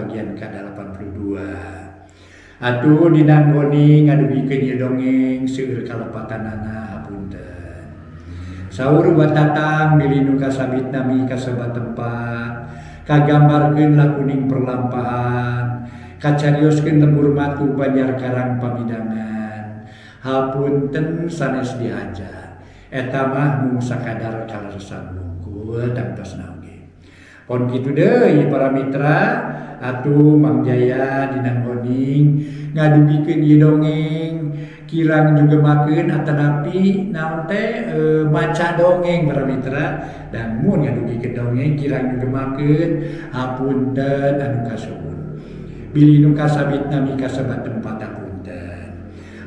bagian ke-82. Atuh dinanggoni ngadugikeun ieu dongeng seueur kalepatanana hapunten. Saur Watatang milih nu kasabit nami kasebat tempat kagambarkeun lakuning perlampahan kacarioskeun lembur matu banjar karang pamidangan hapunten sanes diaja eta mah mung sakadar kaleresan bungkul tangtosna oge. Pon kitu deui para mitra atuh Mang Jaya dinanggoning ngadugikeun ieu dongeng kirang juga makeun atanapi naon teh maca dongeng para mitra dan mun ngadugikeun dongeng kirang juga makeun hapunten anu kasuhun bilih nu kasabit nami kasebat tempat hapunten.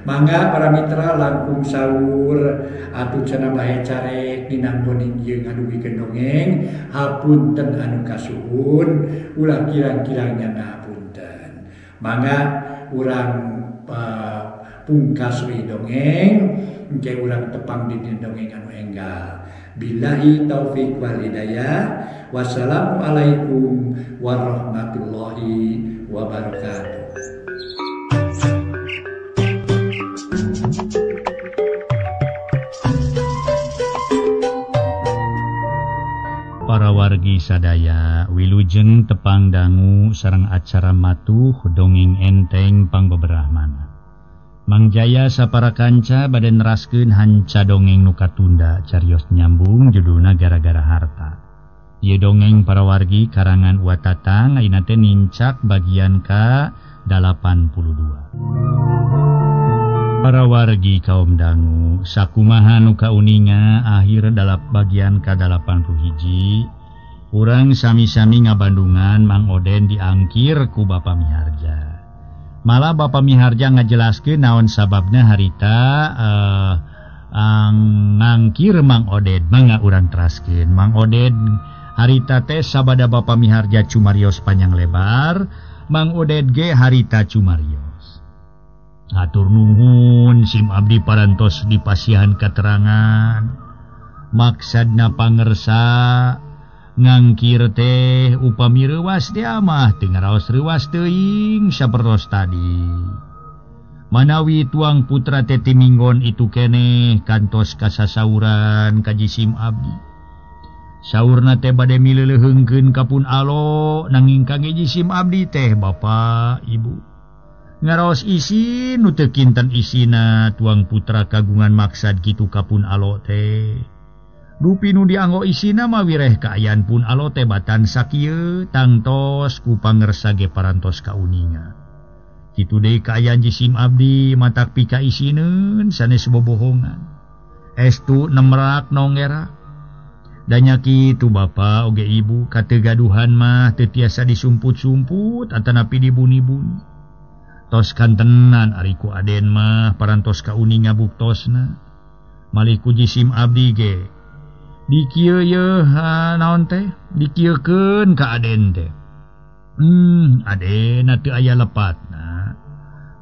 Mangga para mitra langkung sahur atuh cenah bae carek dinanggoning ieu ngadugikeun dongeng hapunten anu kasuhun ulah kirang-kirangnya hapunten. Mangga urang pungkas we dongeng engke urang tepang di dongeng anu enggal. Billahi taufik wal hidayah. Wassalamualaikum warahmatullahi wabarakatuh. Para wargi sadaya wilujeng tepang dangu sareng acara matuh dongeng enteng pangbeberahmana. Mang Jaya sapara kanca bade neraskeun hanca dongeng nu katunda carios nyambung judulna gara-gara harta. Ieu dongeng para wargi karangan Watatang ayeuna teh nincak bagian ka-82. Para wargi kaum dangu sakumaha nu kauninga akhir dalap bagian ka-81 urang sami-sami ngabandungan Mang Oden diangkir ku Bapa Miharja. Malah Bapa Miharja ngajelaskeun naon sababna harita ngangkir Mang Oden mangga urang teraskeun. Mang Oden harita teh sabada Bapa Miharja cumarios panjang lebar, Mang Oden ge harita cumarios. Atur nuhun sim abdi parantos dipasihan katerangan. Maksadna pangersa ngangkir teh upami reuwas teh mah teu ngaraos reuwas teuing sapertos tadi. Manawi tuang putra teh timinggon itu keneh kantos kasasauran ka jisim abdi. Saurna teh bade mileuleheungkeun ka Pun Alo nanging kangge jisim abdi teh Bapak Ibu ngaraos isi nu teu kinten isina tuang putra kagungan maksad kitu ka Pun Alo teh. Dupi nu dianggo isina mah wireh kaayaan Pun Alo teh batan sakieu tangtos ku pangersa ge parantos kauninga. Kitu deui kaayaan jisim abdi matak pika isineun sanes bobohongan. Estu nemrak nongerak. Danya kitu Bapa oge Ibu kategaduhan mah teu tiasa disumput-sumput atanapi dibuni-buni. Tos kantenan ari ku Aden mah parantos kauninga buktosna. Malih ku jisim abdi ge dikieu yeuh naon teh dikieukeun ka Aden teh. Aden teu aya lepatna.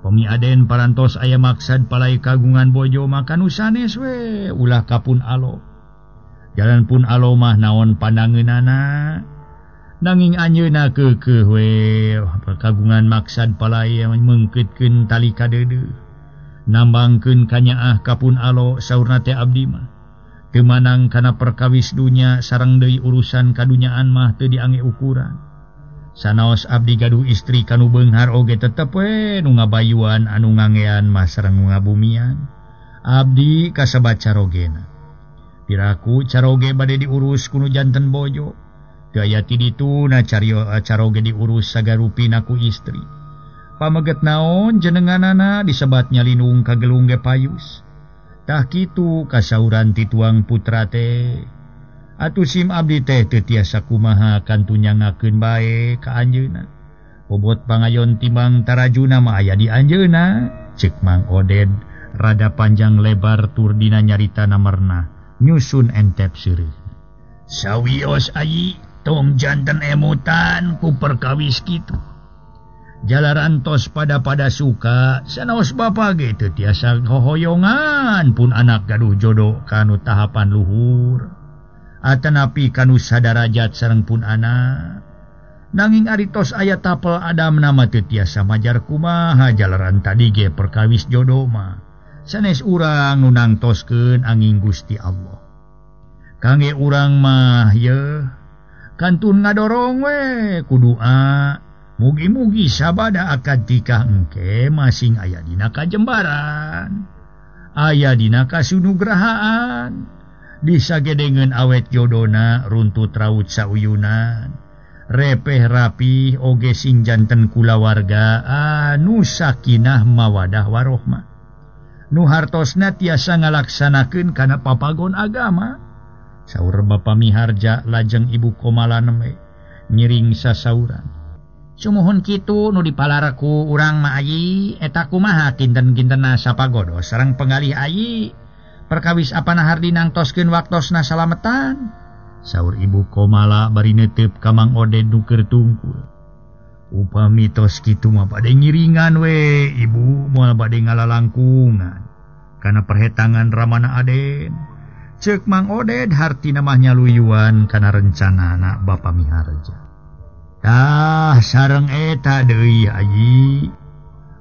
Pami Aden parantos aya maksad palai kagungan bojo maka nu sanes we ulah ka Pun Alo. Jalan Pun Alo mah naon pandangeunana nanging anjeunna keukeuh we kagungan maksad palai meungkeutkeun tali kadeudeut nambangkeun kanyaah ka Pun Alo saurna teh abdi mah teu manang kana perkawis dunya sareng deui urusan kadunyaan mah teu diangge ukuran. Sanaos abdi gaduh istri kanu beunghar oge tetep we nu ngabayuan anu ngangean mah sareng nu ngabumian. Abdi kasebat carogena. Piraku caroge bade diurus kuno janten bojo. Teu aya ti ditu na caroge diurus sagarupina ku istri. Pameget naon jenenganana disebat nyalinung kagelung ge payus. Tah kitu kasauran ti tuang putra teh. Atuh sim abdi teh teu tiasa kumaha kantunyangakeun bae ka anjeunna. Bobot pangayon timbang tarajuna mah aya di anjeunna. Ceuk Mang Oden rada panjang lebar tur dina nyarita namerna nyusun entep seureuh. Sawios ayi tong janten emutan ku perkawis kitu. Jalaran tos pada suka sanaos bapa ge teu tiasa hohoyongan pun anak gaduh jodoh kanu tahapan luhur. Atanapi kanu sadarajat sareng pun anak. Nanging aritos aya tapel Adam nama teu tiasa majar kumaha jalaran tadi ge perkawis jodoh mah. Sanes urang nu nangtoskeun angin Gusti Allah. Kangge urang mah ye kantun ngadorong we ku doa. Mugi-mugi sabada akad tikah engke masing aya dina kajembaran. Aya dina kasunugrahaan. Disagedengeun awet jodona runtut raut sauyunan. Repeh rapi oge sing janten kulawarga anu sakinah mawadah warohmah. Nu hartosna tiasa ngalaksanakeun kana papagon agama. Saur Bapa Miharja lajeng Ibu Komala neme nyiring sasauran. Sumuhun kitu nu dipalaraku urang mah ayi eta kumaha kinten-kintena sapagodo sareng penggalih ayi. Perkawis apana hardi nangtoskeun waktosna salametan. Saur Ibu Komala bari neuteup ka Mang Oded nu keur tungkul. Upami tos kitu mah bade ngiringan we Ibu moal bade ngalalangkungan kana perhetangan ramana Aden. Ceuk Mang Oded hartina mah nyaluyuan kana rencanana Bapa Miharja. Tah sareng eta deui ayi.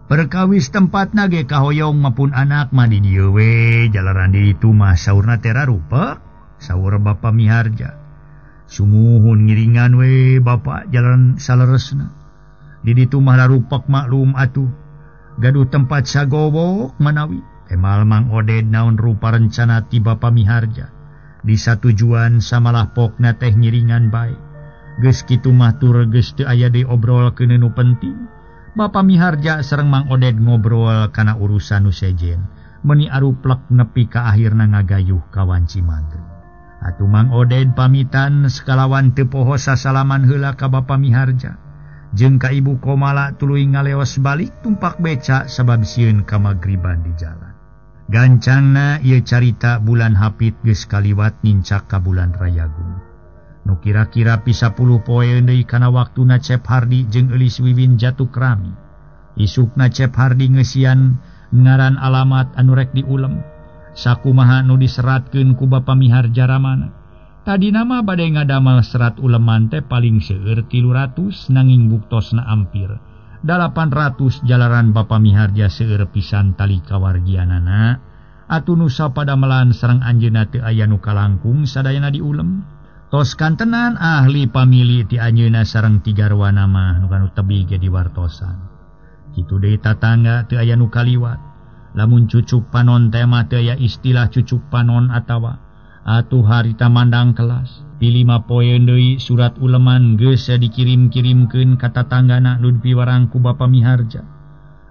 Perkawis tempatna ge kahoyong maupun anak mah di dieu we jalaran di ditu mah saurna teh rarupa. Saur Bapa Miharja. Sumuhun ngiringan we Bapak jalan saleresna. Di ditu mah larupak maklum atuh. Gaduh tempat sagowok manawi. Temal Mang Oded naon rupa rencana ti Bapa Miharja. Di satujuan samalah pokna teh ngiringan bae. Geus kitu mah tur geus teu aya deui obrolkeun nu penting. Bapa Miharja sareng Mang Oded ngobrol kana urusan nu sejen. Meuni aruplek nepi ka akhirna ngagayuh ka wanci maghrib. Atuh Mang Oded pamitan sekalawan teu poho sasalaman heula ka Bapa Miharja. Jeung ka Ibu Komala tuluy ngaleos balik tumpak beca sabab sieun ka maghriban di jalan. Gancangna ieu carita bulan Hapit geus kaliwat nincak ka bulan Rayagung. Nu kira-kira pisa 10 poe deui kana waktuna Cep Hardi jeung Eulis Wiwin jatuh krami. Isukna Cep Hardi ngeusian ngaran alamat anu rek diulem. Sakumaha nu diseratkeun ku Bapa Miharja ramana. Tadina mah bade ngadamel serat uleman teh paling seueur 300 nanging buktosna ampir 800 jalaran Bapa Miharja seueur pisan tali kawargianana. Atuh nu sapadamelan sareng anjeunna teu aya nu kalangkung sadayana diulem. Tos kantenan ahli pamili ti anjeunna sareng ti garwana mah nu kanu tebih ge diwartosan. Kitu deui tatangga teu aya nu kaliwat. Lamun cucuk panon teh mah teu aya istilah cucuk panon atawa atuh harita mandang kelas. Di 5 poe deui surat uleman geus dikirim-kirimkeun ka tatanggana nu dipiwarang ku Bapa Miharja.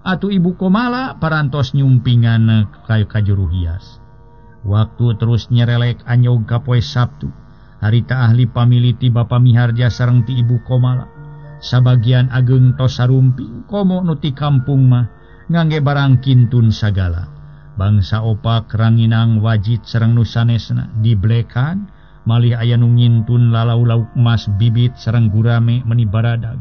Atuh Ibu Komala parantos nyumpingan ka juru hias. Waktu terus nyerelek anyog ka poe Sabtu. Harita ahli pamili ti Bapa Miharja sareng ti Ibu Komala. Sabagian ageng tos sarumping komo nu ti kampung mah ngangge barang kintun sagala. Bangsa opak ranginang wajit sareng nu sanesna diblekan malih aya nu ngintun lalau-lauk emas bibit sareng gurame meuni baradag.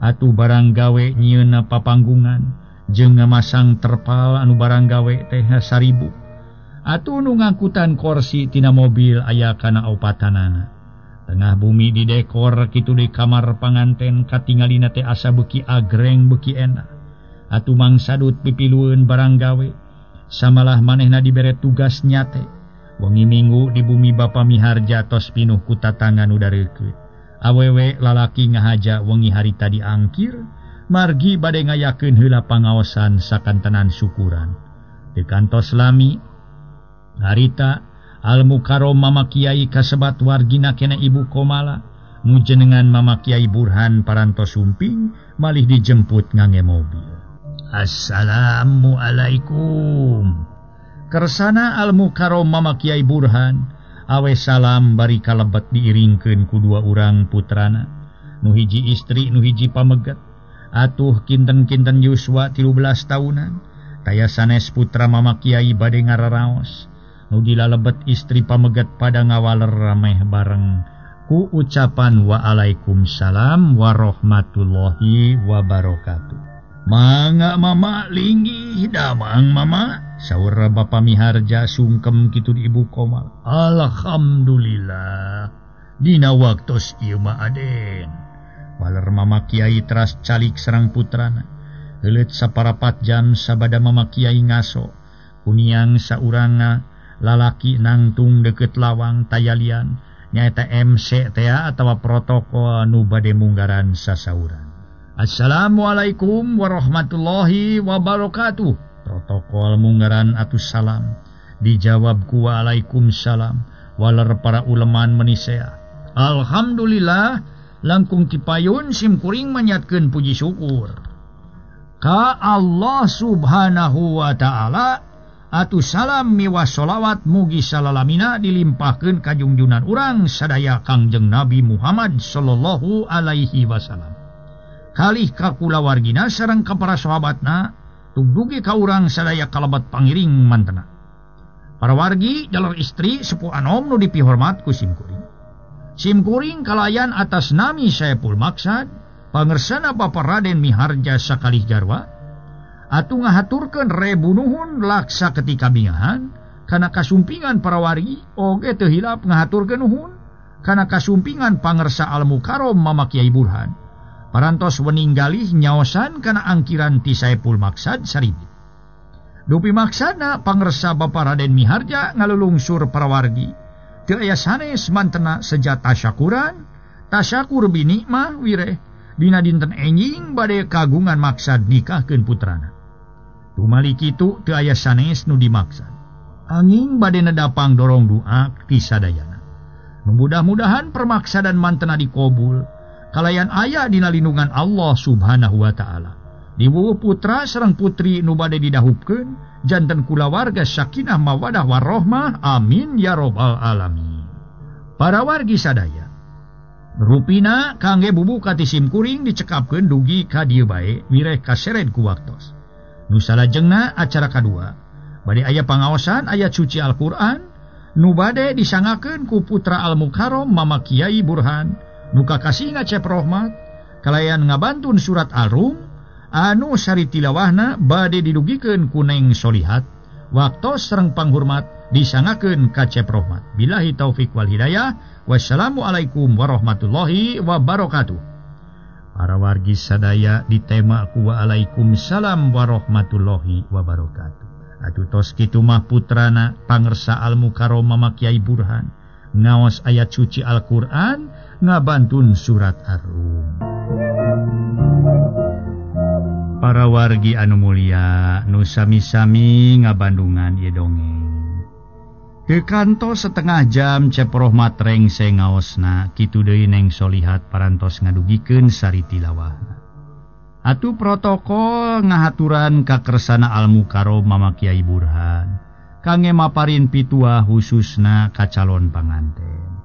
Atuh barang gawe nyieunna papanggungan jeung ngamasang terpal anu barang gawe teh 1000. Atuh nu ngangkutan kursi tina mobil aya kana opatanana. Tengah bumi didekor kitu di kamar panganten katingalina teh asa beuki agreng beuki enak. Atuh mangsadut pipilueun barang gawe. Samalah manehna dibere tugas nyate. Wengi Minggu di bumi Bapa Miharja tos pinuh ku tatangga nu dareukeut. Awewe lalaki ngahaja wengi harita diangkir, margi bade ngayakeun heula pangaosan sakantenan syukuran. Teu kantos lami harita Al-Mukarrom Mama Kiai kasebat wargina kena Ibu Komala nu jenengan Mama Kiai Burhan parantos sumping malih dijemput ngangge mobil. Assalamualaikum. Kersana Al-Mukarrom Mama Kiai Burhan awe salam bari kalebet diiringkeun ku 2 urang putrana. Nu hiji istri nu hiji pameget. Atuh kinten-kinten yuswa 13 tahunan. Taya sanes putra Mama Kiai bade ngararaos. Nu dilalebet istri pameget pada ngawaler rameh bareng ku ucapan Waalaikumsalam warahmatullahi wabarakatuh. Mangga Mama linggih damang Mama, saur Bapa Miharja sungkem kitu di Ibu Komala. Alhamdulillah dina waktos ieu mah Aden waler Mama Kiai teras calik serang putrana. Heuleut saparapat jam sabada Mama Kiai ngaso kuniang sauranga lalaki nangtung deket lawang tayalian nyaeta MC tea atawa protokol nu bade munggaran sasauran. Assalamualaikum warahmatullahi wabarakatuh. Protokol munggaran atus salam dijawab ku waalaikumsalam. Waler para uleman menisea alhamdulillah langkung tipayun simkuring manyatkeun puji syukur ka Allah subhanahu wa ta'ala. Atus salam miwas sholawat mugi salalamina dilimpahkeun ka junjunan urang sadaya Kangjeng Nabi Muhammad sallallahu alaihi wasallam. Kalih ka kulawargina sareng ka para sahabatna tugdugi ka urang sadaya kalabat pangiring mantena. Para wargi jalur istri sepuh anom nu dipihormat ku simkuring. Simkuring kalayan atas nami Saepul Maksad pangersana Bapak Raden Miharja sakalih jarwa. Atu ngahaturkeun rebu nuhun laksa ketika bingahan kana kasumpingan para wargi oge teu hilap ngahaturkeun nuhun kana kasumpingan pangersa Al Mukarrom Mama Kiai Burhan. Parantos weninggalih nyaosan kana angkiran ti Saepul Maksad saribit. Dupi maksana pangersa Bapak Raden Miharja ngalulungsur para wargi. Teu aya sanes mantena seja tasyakuran, tasyakur binikmah wireh dina dinten enjing bade kagungan maksad nikahkeun putrana. Tumali kitu teu aya sanes nu dimaksad. Anging bade nedapang dorong doa ti sadayana. Nu mudah-mudahan permaksadan mantena dikobul kalayan aya dina lindungan Allah Subhanahu wa taala. Diwuh putra sareng putri nu bade didahupkeun janten kulawarga sakinah mawadah warahmah amin ya robbal alamin. Para wargi sadaya rupina kangge bubuka ti simkuring dicekapkeun dugi ka dieu bae wireh kaseret ku waktos. Nu salajengna acara kadua bade aya pangaosan ayat suci Al-Qur'an nu bade disangakeun ku putra Al Mukarrom Mama Kiai Burhan nu kakasihna Cep Rohmat kalayan ngabantun surat Al-Rum anu sari tilawahna bade didugikeun ku Neng Solihat waktos sareng panghormat disangakeun ka Cep Rohmat. Billahi taufik wal hidayah. Wassalamualaikum warahmatullahi wabarakatuh. Para wargi sadaya ditema ku waalaikumsalam warahmatullahi wabarakatuh. Atuh tos kitu mah putrana pangersa Al Mukarrom Mama Kiai Burhan ngaos ayat suci Al-Qur'an ngabantun surat Ar-Rum. Para wargi anu mulia nu sami-sami ngabandungan ieu dongeng. Teu kantos setengah jam Cep Rohmat rengse ngaosna kitu deui Neng Solihat parantos ngadugikeun sari tilawahna. Atuh protokol ngahaturan ka kersana Al Mukarrom Mama Kiai Burhan kangge maparin pituah khususna ka calon panganten.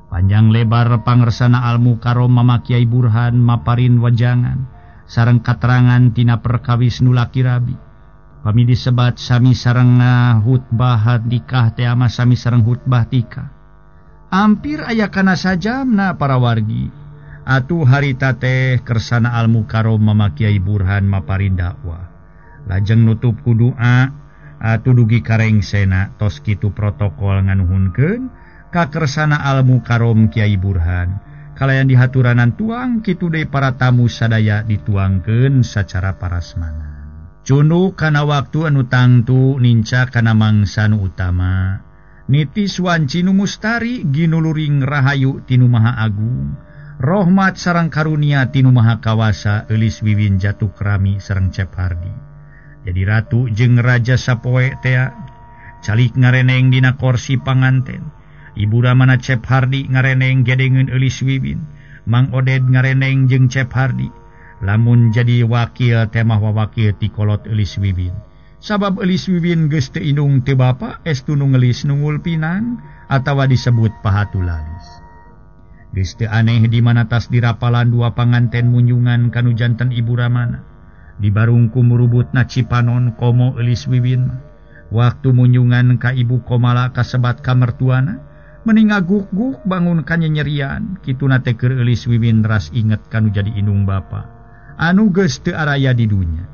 Panjang lebar pangersana Al Mukarrom Mama Kiai Burhan maparin wajangan sareng katerangan tina perkawis nu laki rabi. Pami disebat sami sareng hutbah nikah teh ama sami sareng hutbah tikah. Ampir aya kana sajamna para wargi. Atuh harita teh kersana Al Mukarrom Mama Kiai Burhan maparin dakwah. Lajeng nutup ku doa atuh dugi karengsena tos kitu protokol nganuhunkeun ka kersana Al Mukarrom Kiai Burhan. Kalayan dihaturanan tuang kitu deui para tamu sadaya dituangkeun sacara parasmanan. Cunduk kana waktu anu tangtu ninca kana mangsa nu utama. Nitis wanci nu mustari ginuluring rahayu tinu Maha Agung. Rohmat sareng karunia tinu Maha Kawasa eulis Wiwin Jatukrami sareng Cep Hardi. Jadi ratu jeung raja sapoe tea calik ngareneng dina kursi panganten. Ibu ramana Cep Hardi ngareneng gedengeun eulis Wiwin. Mang Oded ngareneng jeung Cep Hardi. Lamun jadi wakil temah wawakil ti kolot eulis Wiwin. Sabab eulis Wiwin geus teu indung teu bapa estu nu ngeulis nungul pinang atawa disebut pahatulalis. Geus teu aneh di mana tas dirapalan dua panganten munjungan kanu janten ibu ramana. Di barungku murubutna Cipanon komo eulis Wiwin. Waktu munjungan ka ibu komala kasebat ka mertuana mending ngaguk-guk bangun ka nyerian kituna teh keur eulis Wiwin ras inget kanu jadi indung bapa. Anu geus teu araya di dunya.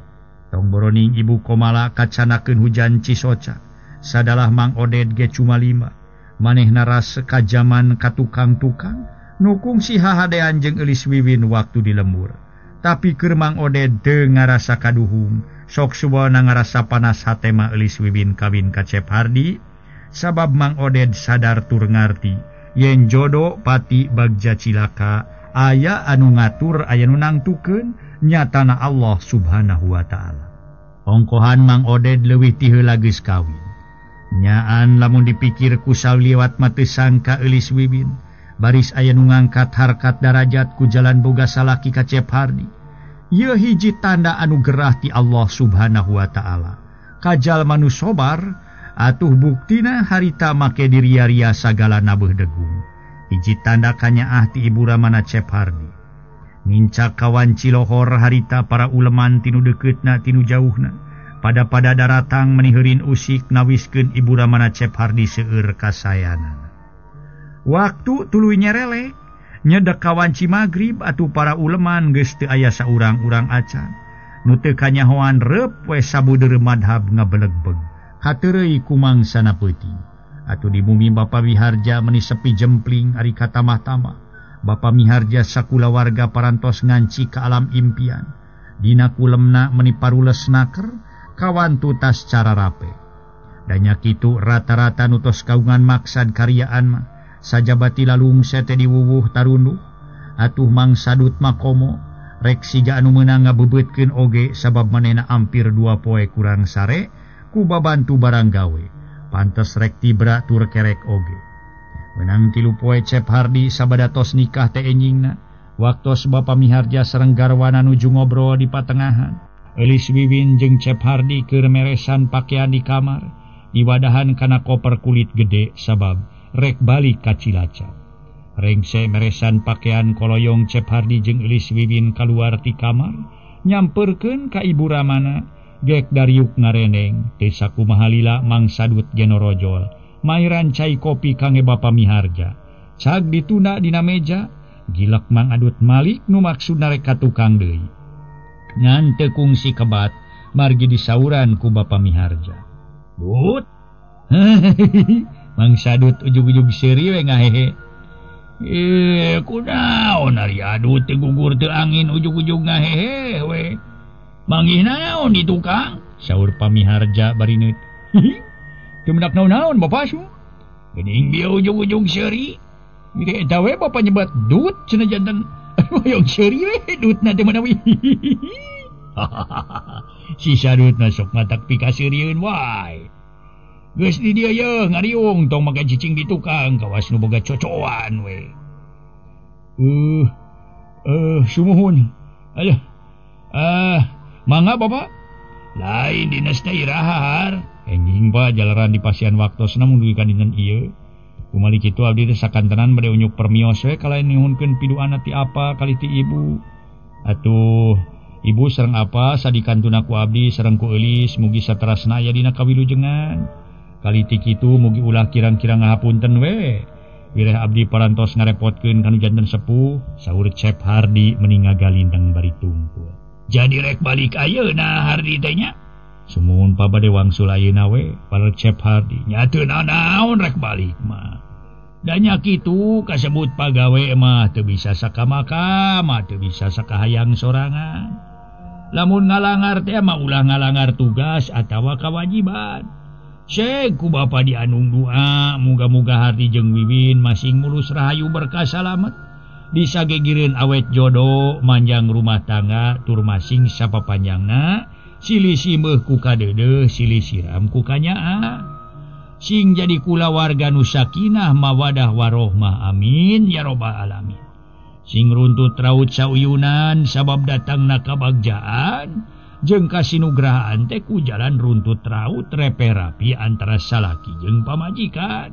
Tong boroning ibu komala kacanakeun hujan Cisoca. Sadalah Mang Oded ge cuma 5. Manehna ras kajaman ka tukang-tukang nukung si hahadean jeung Elis Wiwin waktu di lembur. Tapi keur Mang Oded teu ngarasa kaduhung, sok subawana ngarasa panas hate mah Elis Wiwin kawin ka Cep Hardi, sabab Mang Oded sadar tur ngarti yen jodoh pati bagja cilaka aya anu ngatur aya nu nangtukeun nyatana Allah Subhanahu wa taala. Ongkohan Mang Oded leuwih ti heula geus kawin. Nyaan lamun dipikir ku saliwat mah teu sangka Elis Wiwin baris aya nu ngangkat harkat darajat ku jalan boga salaki ka Cep Hardi. Ieu hiji tanda anu gerah ti Allah Subhanahu wa taala. Kajal manu sobar atuh buktina harita make diria-ria sagala nabuh degung. Hiji tanda kanyaah ti ibu ramana Cep Hardi. Ngincak kawan cilohor harita para uleman tinu dekeutna tinu jauhna. Pada daratang meniheurin usik nawiskeun ibu ramana Cep Hardi seueur kasayanana. Waktu tuluy nyerelek nyedek kawan cimagrib atuh para uleman geus teu aya saurang-urang acan. Nu teu kanyahoan reup we sabudeur madhab ngabelegbeg. Hateureuy ku mangsana peuting. Atuh di bumi Bapa Miharja meuni sepi jempling ari katamah-tamah. Bapa Miharja sakula warga parantos nganci ka alam impian. Dina kulemna meuni parules naker kawan tutas cara rape. Danya kitu rata-rata nutos kaungan maksad karyaan mah sajabati lalung sete diwuwuh tarunduh atuh Mang Sadut makomo rek siga anu meunang ngabebeutkeun oge sabab manehna ampir 2 poe kurang sare ku babantu barang gawe pantes rek tibra tur kerek oge. Menang 3 poe Cep Hardi sabada tos nikah teh enjingna waktos Bapa Miharja sareng garwana nuju ngobrol di patengahan. Elis Wiwin jeung Cep Hardi keur meresan pakaian di kamar, diwadahan kana koper kulit gede sabab rek balik ka Cilacap. Rengse meresan pakaian koloyong Cep Hardi jeung Elis Wiwin kaluar ti kamar, nyamperkeun ka ibu ramana, gek dariuk ngareneng, teu sakumaha lila Mang Sadut genorojol, mairan cai kopi kangge Bapa Miharja. Cag ditunda dina meja, gilak Mang Adut Malik nu maksudna rek ka tukang deui. Ngan teu kungsi kebat margi disauran ku Bapa Miharja. Dut. Mang Sadut ujug-ujug seuri we ngahehe. Kunaon ari Adut teu gugur teu angin ujug-ujug ngahehe we. Mangih naon di tukang? Saur Pa Miharja bari neut. Teu mendak naon-naon Bapa su. Geuning bieu ujug-ujug seuri. Mire eta we Bapa nyebat Dut cenah janten. Hoyong seuri we Dutna teh manawi. Si Sadutna sok matak pika seurieun wae. Geus di dieu ye ngariung tong make cicing di tukang kawas nu boga cocoan we. Sumuhun. Aduh. Mangga Bapak. Lain dinas teh irahar. Enjing pa jalaran di pasian waktosna mun dugi ka dinten ieu. Kumali kitu abdi teh sakantenan bade unyuk permios we kalain nyuhunkeun piduana ti apa kali ti ibu. Atuh ibu sareng apa sadikantuna ku abdi sareng ku Elis mugi saterasna aya dina kawilujengan. Kali ti kitu mugi ulah kirang-kirang ngahapunten we. Wireh abdi parantos ngarepotkeun kanu janten sepuh, saur Cep Hardi meuni ngagalindeng bari tungkul. Jadi rek balik ayeuna Hardi teh nya. Sumuhun pa bade wangsul ayeuna we, parek Cep Hardi. Nya teu naon rek balik mah. Da nya kitu kasebut pagawe mah teu bisa sakamaka, mah teu bisa sakahayang sorangan. Lamun ngalangar teh mah ulah ngalangar tugas atawa kewajiban. Syek ku Bapa dianung doa, muga-muga Hardi jeung Wiwin masing mulus rahayu berkah salamet. Disagegireun awet jodoh, manjang rumah tangga, tur masing sapapanjangna, silih simeuh ku kadeudeung, silih siram ku kanyaah. Sing jadi kula warga nu sakinah mawadah warohmah amin ya robbal alamin. Sing runtut raut sauyunan sabab datangna kabagjaan. Jeung kasinugrahaan teh ku jalan runtut raut repe rapi antara salaki jeung pamajikan.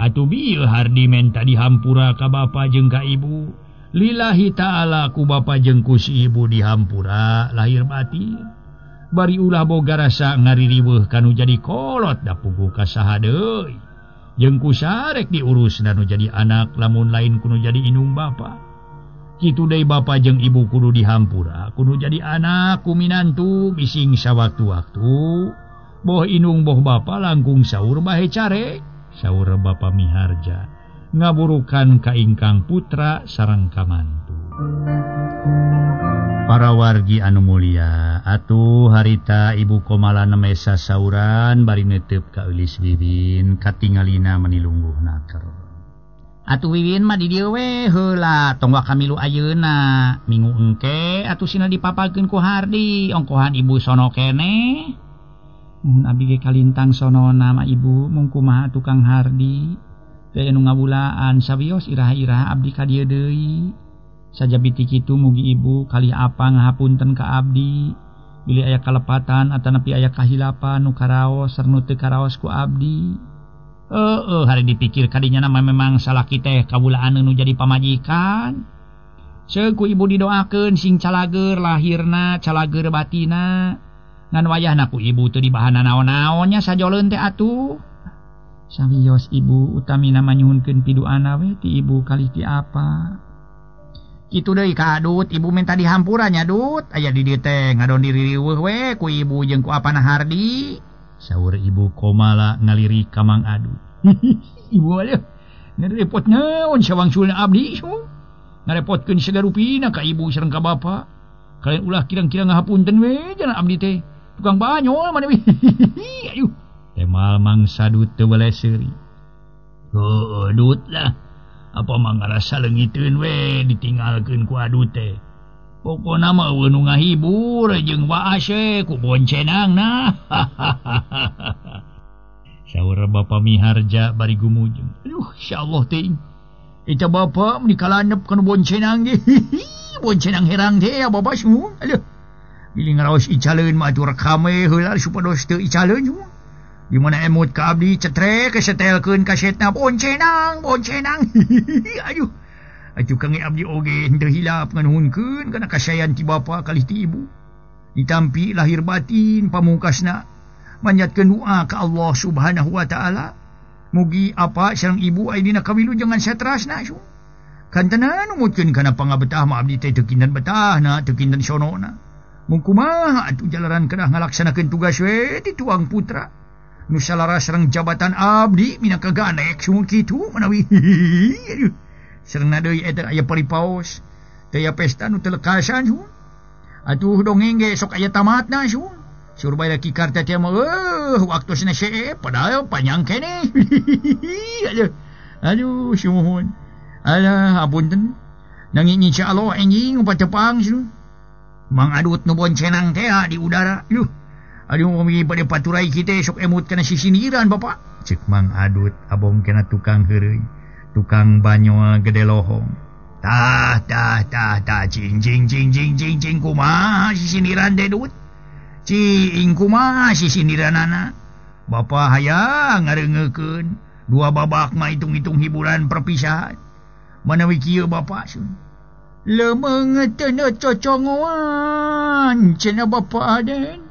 Atuh bieu Hardi menta dihampura ka bapa jeung ka ibu. Lillahi ta'ala ku bapa jeung ku si ibu dihampura lahir batin. Bari ulah boga rasa ngaririweuh kanu jadi kolot da puguh ka saha deui. Jeung ku sarek diurusna nu jadi anak lamun lain kudu jadi indung bapa. Kitu deui bapa jeung ibu kudu dihampura, kudu jadi anak kuminantu bising sawaktu-waktu. Boh indung boh bapa langkung saur bahe carek, saur Bapa Miharja. ngaburukan ka ingkang putra sareng kamantu. Para wargi anu mulia, atuh harita Ibu Komala nemesa sauran bari neuteup ka eulis Wiwin katingalina menilungguh naker. Atuh Wiwin mah di dieu we heula tong kamilu ayeuna minggu engke atuh sina dipapageun ku Hardi ongkohan ibu sono kene. Mun abdi ge kalintang sonona mah ibu mung kumaha tukang Hardi. Teu anu ngabulaan sawios iraha-iraha abdi ka dieu deui. Sajabiti kitu mugi ibu kali apa ngahapunten ka abdi. Bilih aya kalepatan atanapi aya kahilapan nu karaos sareng nu teu karaos ku abdi. Hari dipikir kadinya nama memang salah kita kabulaan nu jadi pamajikan. Seug ku ibu didoakeun sing calager lahirna calager batina. Ngan wayahna ku ibu teu dibahana naon-naonnya sajoleun teh atuh. Sawios ibu utamina manyuhunkeun pidoana we ti ibu kali ti apa. Kitu deui ka Adut, ibu minta dihampurannya Dut. Aya di dieu teh ngadon diri riweuh we ku ibu jeung ku apana Hardi. Saur Ibu Komala ngalirik ka Mang Adut. Ibu aya ngarepot naon sawangsulna abdi so. Ngarepotkeun sagarupina ka ibu sareng ka bapa. Kalian ulah kirang-kirang ngahapunten we jangan abdi teh. Tukang banyol mana we. Ayuh. Temal Mang Sadut teu baleseuri. Heueuh Dut lah. Apa mangarasa leungiteun we ditinggalkeun ku Adut teh. Pokona mah eueuh nu ngahibur jeung waas we ku boncenangna. Saur Bapa Miharja bari gumujung. Aduh, insyaallah teh. Eta bapa mun dikalandep kana boncenang ge. Boncenang herang teh ya bapa semua. Aduh. Bilih ngaraos icaleun mah atuh rekam we heula supados teu icaleun semua. Di mana emot ka abdi cetrek kesetelkeun kasetna boncenang. Aduh. Atuh kangge abdi oge henteu hilap nganuhunkeun kana kasayan ti bapa kalih ti ibu. Ditampi lahir batin pamungkasna manjatkeun doa ka Allah Subhanahu wa taala. Mugi apa sareng ibu aya dina kawilu jangan satrasna su. Kantenan numutkeun kana pangabetah mah abdi teh teu kinten betahna, teu kinten sonona. Mung kumaha atuh jalaran kedah ngalaksanakeun tugas we ti tuang putra. Nu salaras sareng jabatan abdi minangka ganek sumur kitu manawi. Aduh. Sarengna deui eta aya paripaos. Teu aya pesta nu teu lekasan su. Atuh dongeng ge sok aya tamatna su. Suruh bae laki karta teh mah waktosna seueur padahal panjang keneh. Aduh sumuhun. Alah apunten. Nanging insyaallah enjing patepang su. Mang Adut nu boncenang teh di udara. Aduh mami pada paturai kita sok emut kana sisindiran bapa. Cek Mang Adut abong kena tukang heureuy. Tukang banyo gede lohong. Tah cing kumaha sisindiran teh Dut. Cing kumaha sisindiranana. Bapa hayang ngareungekeun dua babak mah hitung-hitung hiburan perpisahan. Manawi kieu bapa sun. Lemeung teu cocongoan cenah bapa Aden.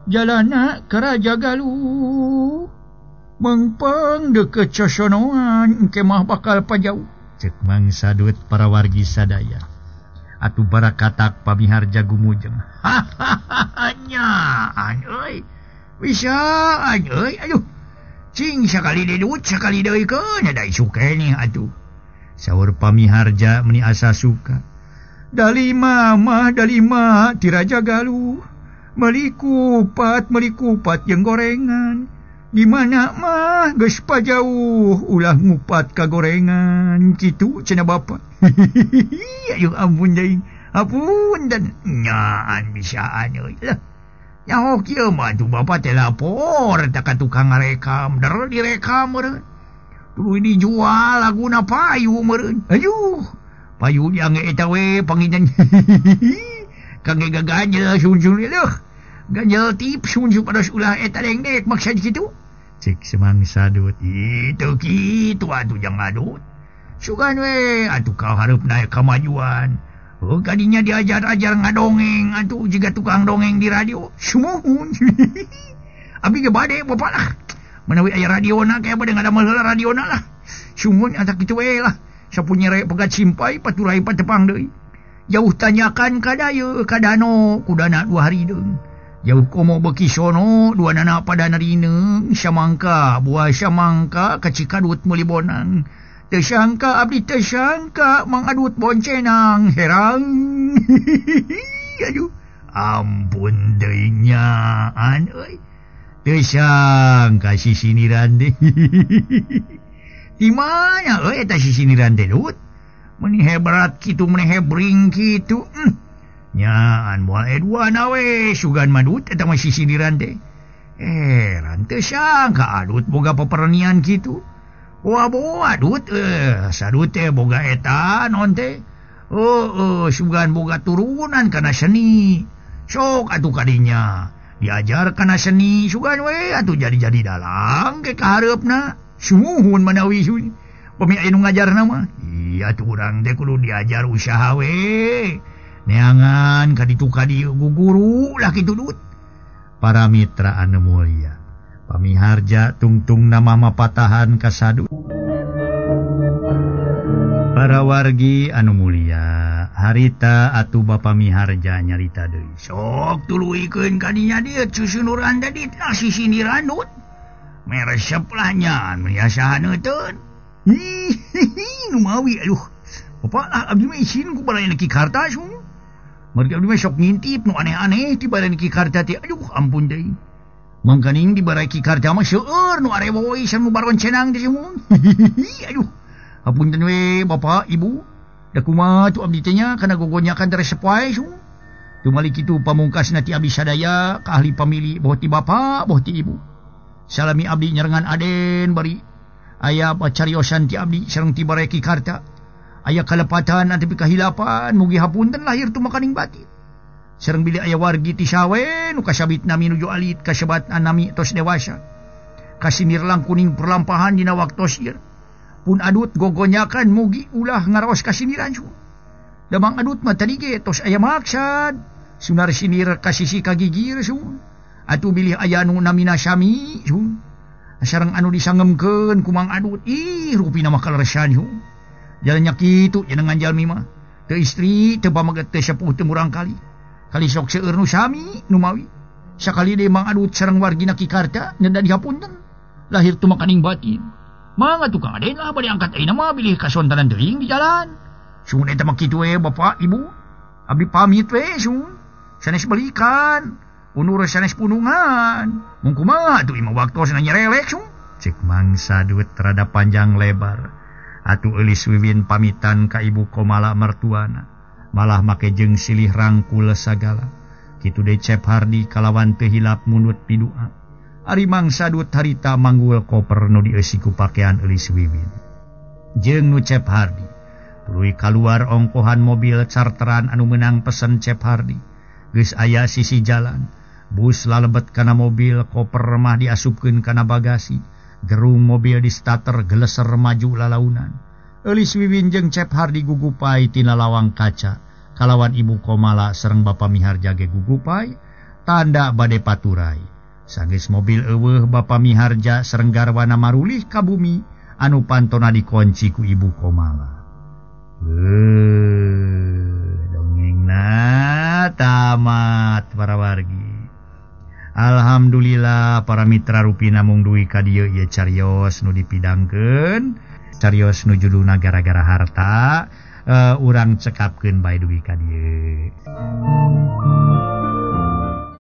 Jalana ka Raja Galuh. Mengpeng deukeut cosonoan engke mah bakal pajau. Cek Mang Sadut para wargi sadaya. Atuh barakatak pamiharja gumujeng. Nyaan euy. Bisaan euy. Aduh. Cing sakali dedut sakali deui keun da isukeni atuh. Saur pamiharja meni asa suka. Dalima ti Raja Galuh. Melikupat jeung gorengan. Di mana mah geus pajauh ulah ngupat ka gorengan kitu cenah bapa. Ayo ampun deui. Apun dan nyaan bisaan euy. Lah. Nyaho kieu mah tuh bapa teh lapor eta ka tukang ngarekam, der direkam meureun. Tuluy dijual laguna payu meureun. Aduh. Payu diangge eta we panginjan. Kangge gaganjel sun-sun leuh. Ganjel tip sun-sun pados ulah eta dengdek maksud kitu. Cek Mang Sadut. Itu kitu atuh jang Adut. Sugan we atuh kau hareupna kamajuan. Kadinya diajar-ajar ngadongeng atuh jiga tukang dongeng di radio. Sumuhun. Abi ge bade bapa lah. Manawi aya radiona kaya bade ngadamel heula radiona lah. Sumuhun atuh kitu we lah. Sapunya rek pegat simpai paturai patepang deui. Jauh tanyakan ka dayeu ka dano kudana 2 hari deung. Jauh komo beki sono duanana pada narine samangka buah samangka ka Cikadut meuli bonang. Tersangka abdi tersangka Mang Adut boncenang herang. Aduh, ampun deui nyaan euy. Tersangka si siniran deh. Di mana euy eta si siniran teh Dut? Meni hebat kitu meni hebring kitu. Nyaan moal Edwana we sugan madut eta mah si siniran teh. Rante sangka Adut boga pepernian kitu. Wah boa Adut sadut teh boga eta non teh. Sugan boga turunan kana seni. Sok atuh kadinya diajar kana seni sugan we atuh jadi dalang ke kahareupna. Sumuhun manawi sun. Pami anu ngajarna mah. Iya tuh urang teh kudu diajar usaha we. Neangan kaditu kadi guguru lah kitu Dut. Para mitra anu mulia, pamiharja tungtung nama mapatahan kasadu. Para wargi anu mulia, harita atuh bapa miharja nyarita deui. Sok tuluikeun kadinya dieu cusunuran tadi nasi siniran Dut. Meresep lah nyan meniasahan euteun. Nu mawi aduh. Bapak lah abdi mah isin ku balai Ki Karta sun. Margi abdi mah sok ngintip nu aneh-aneh di balai Ki Karta teh. Aduh ampun deui. Mangkaning di balai Ki Karta mah seueur nu arewoy san nu baron cenang teh mun. Aduh. Hapunten we Bapak Ibu. Da kumaha tu abdi teh nya kana gogonyakan resep wae sun. Tumali kitu pamungkasna ti abdi sadaya ka ahli pamili boh ti Bapak boh ti Ibu. Salami abdi nyerengan Aden bari aya pacariosan ti abdi sareng ti Balai Ki Karta. Aya kalepatan atapi kahilapan mugi hapunten lahir tu makaning batin. Sareng bilih aya wargi ti sawe nu kasabitna minuju alit kasebat nami tos dewasa. Kasinir lang kuning perlampahan dina waktos ieu. Pun Adut gogonyakan mugi ulah ngaraos kasiniran su. Da Mang Adut mah tadi ge tos aya maksad. Sunar sinir kasisi kagigir su. Atuh bilih aya nu namina Syami sun. Sareng anu disangemkeun ku Mang Adut rupina mah kaleresan sun. Jalannya kitu jenengan jalmi mah. Teu istri teu pamaget teu sepuh teu murang kali. Kali sok seueur nu Syami nu mawi. Sakali deui Mang Adut sareng wargina Ki Karta nyeda dihapunten. Lahir tu makaning batin. Mangga tukang Aden lah bari angkat ayeuna mah bilih kasontanan teuing di jalan. Sun eta mah kitu we Bapak Ibu. Abdi pamit we sun. Sanes balikan. Unur sanes punungan. Mung kumaha atuh imah waktosna nyerelek sun. Cek Mang Sadut rada panjang lebar. Atuh eulis Wiwin pamitan ka Ibu Komala mertuana. Malah make jeung silih rangkul sagala. Kitu deui Cep Hardi kalawan teu hilap munut pidua. Ari Mang Sadut harita manggul koper nu dieusi ku pakean eulis Wiwin. Jeung nu Cep Hardi tuluy kaluar ongkohan mobil charteran anu meunang pesen Cep Hardi. Geus aya sisi jalan. Bus lalebet kana mobil, koper mah diasupkeun kana bagasi. Gerung mobil di starter geleser maju lalaunan. Eulis Wiwin jeung Cep Hardi gugupai tina lawang kaca. Kalawan Ibu Komala sareng Bapa Miharja ge gugupai, tanda bade paturai. Sanggeus mobil eueuh Bapa Miharja sareng garwana marulih ka bumi anu pantona dikunci ku Ibu Komala. Dongengna tamat para wargi. Alhamdulillah para mitra rupi namung duwi ka dieu ieu carios nu dipidangkeun. Carios nu judulna gara-gara harta. Urang cekapkeun bae duwi ka dieu.